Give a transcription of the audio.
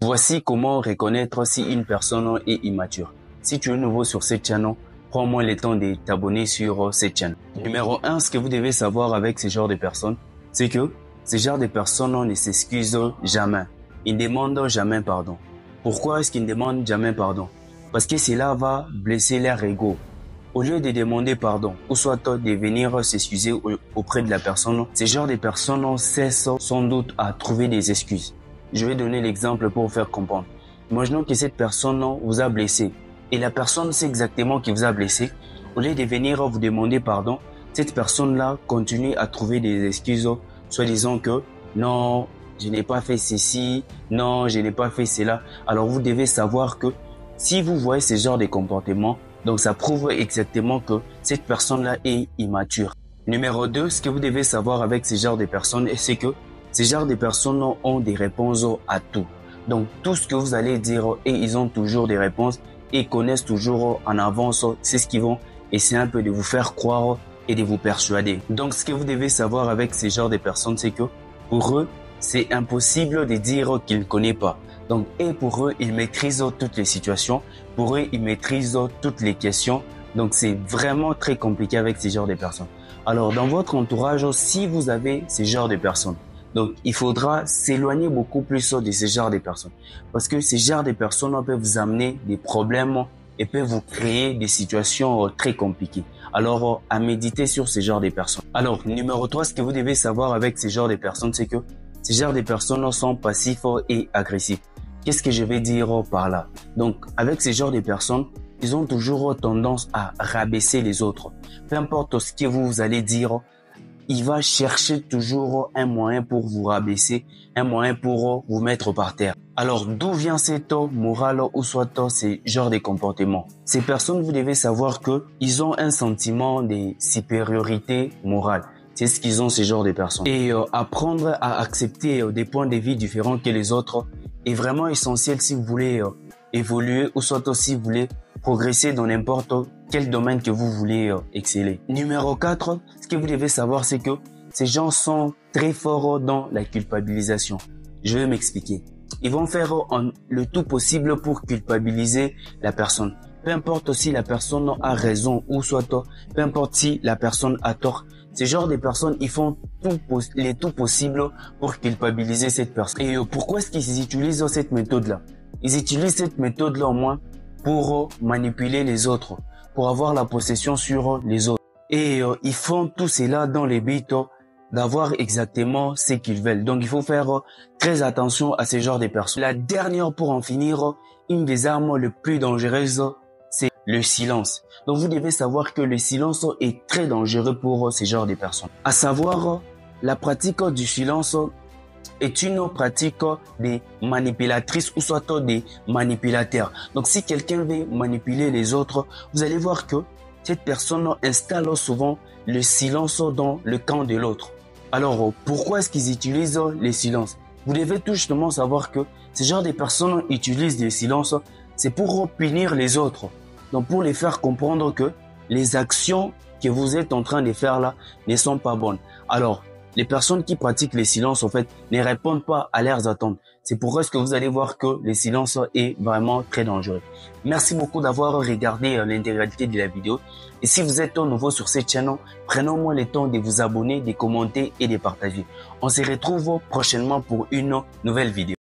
Voici comment reconnaître si une personne est immature. Si tu es nouveau sur cette chaîne, prends-moi le temps de t'abonner sur cette chaîne. Numéro 1, ce que vous devez savoir avec ce genre de personnes, c'est que ce genre de personnes ne s'excusent jamais. Ils ne demandent jamais pardon. Pourquoi est-ce qu'ils ne demandent jamais pardon? Parce que cela va blesser leur ego. Au lieu de demander pardon, ou soit de venir s'excuser auprès de la personne, ce genre de personnes cessent sans doute à trouver des excuses. Je vais donner l'exemple pour vous faire comprendre. Imaginons que cette personne vous a blessé et la personne sait exactement qui vous a blessé. Au lieu de venir vous demander pardon, cette personne-là continue à trouver des excuses, soit disant que non, je n'ai pas fait ceci, non, je n'ai pas fait cela. Alors vous devez savoir que si vous voyez ce genre de comportement, donc ça prouve exactement que cette personne-là est immature. Numéro 2, ce que vous devez savoir avec ce genre de personnes, c'est que ces genres de personnes ont des réponses à tout. Donc, tout ce que vous allez dire, et ils ont toujours des réponses et connaissent toujours en avance, c'est ce qu'ils vont essayer un peu de vous faire croire et de vous persuader. Donc, ce que vous devez savoir avec ces genres de personnes, c'est que pour eux, c'est impossible de dire qu'ils ne connaissent pas. Donc, et pour eux, ils maîtrisent toutes les situations. Pour eux, ils maîtrisent toutes les questions. Donc, c'est vraiment très compliqué avec ces genres de personnes. Alors, dans votre entourage, si vous avez ces genres de personnes, donc, il faudra s'éloigner beaucoup plus de ce genre de personnes. Parce que ces genres de personnes peuvent vous amener des problèmes et peuvent vous créer des situations très compliquées. Alors, à méditer sur ces genres de personnes. Alors, numéro 3, ce que vous devez savoir avec ces genres de personnes, c'est que ces genres de personnes sont passifs et agressifs. Qu'est-ce que je vais dire par là? Donc, avec ces genres de personnes, ils ont toujours tendance à rabaisser les autres. Peu importe ce que vous allez dire, il va chercher toujours un moyen pour vous rabaisser, un moyen pour vous mettre par terre. Alors, d'où vient cette morale ou soit ce genre de comportement? Ces personnes, vous devez savoir que ils ont un sentiment de supériorité morale. C'est ce qu'ils ont, ces genres de personnes. Et apprendre à accepter des points de vue différents que les autres est vraiment essentiel si vous voulez évoluer ou soit si vous voulez progresser dans n'importe quel domaine que vous voulez exceller. Numéro 4, ce que vous devez savoir, c'est que ces gens sont très forts dans la culpabilisation. Je vais m'expliquer. Ils vont faire le tout possible pour culpabiliser la personne. Peu importe si la personne a raison ou soit peu importe si la personne a tort. Ces genres de personnes, ils font le tout possible pour culpabiliser cette personne. Et pourquoi est-ce qu'ils utilisent cette méthode-là? Ils utilisent cette méthode-là au moins pour manipuler les autres, pour avoir la possession sur les autres. Et ils font tout cela dans le but d'avoir exactement ce qu'ils veulent. Donc il faut faire très attention à ce genre de personnes. La dernière pour en finir, une des armes les plus dangereuses, c'est le silence. Donc vous devez savoir que le silence est très dangereux pour ce genre de personnes. À savoir, la pratique du silence est une pratique des manipulatrices ou soit des manipulateurs. Donc si quelqu'un veut manipuler les autres, vous allez voir que cette personne installe souvent le silence dans le camp de l'autre. Alors pourquoi est-ce qu'ils utilisent le silence? Vous devez tout justement savoir que ce genre de personnes utilisent le silence, c'est pour punir les autres. Donc pour les faire comprendre que les actions que vous êtes en train de faire là ne sont pas bonnes. Alors, les personnes qui pratiquent le silence, en fait, ne répondent pas à leurs attentes. C'est pourquoi est-ce que vous allez voir que le silence est vraiment très dangereux. Merci beaucoup d'avoir regardé l'intégralité de la vidéo. Et si vous êtes nouveau sur cette chaîne, prenons-moi le temps de vous abonner, de commenter et de partager. On se retrouve prochainement pour une nouvelle vidéo.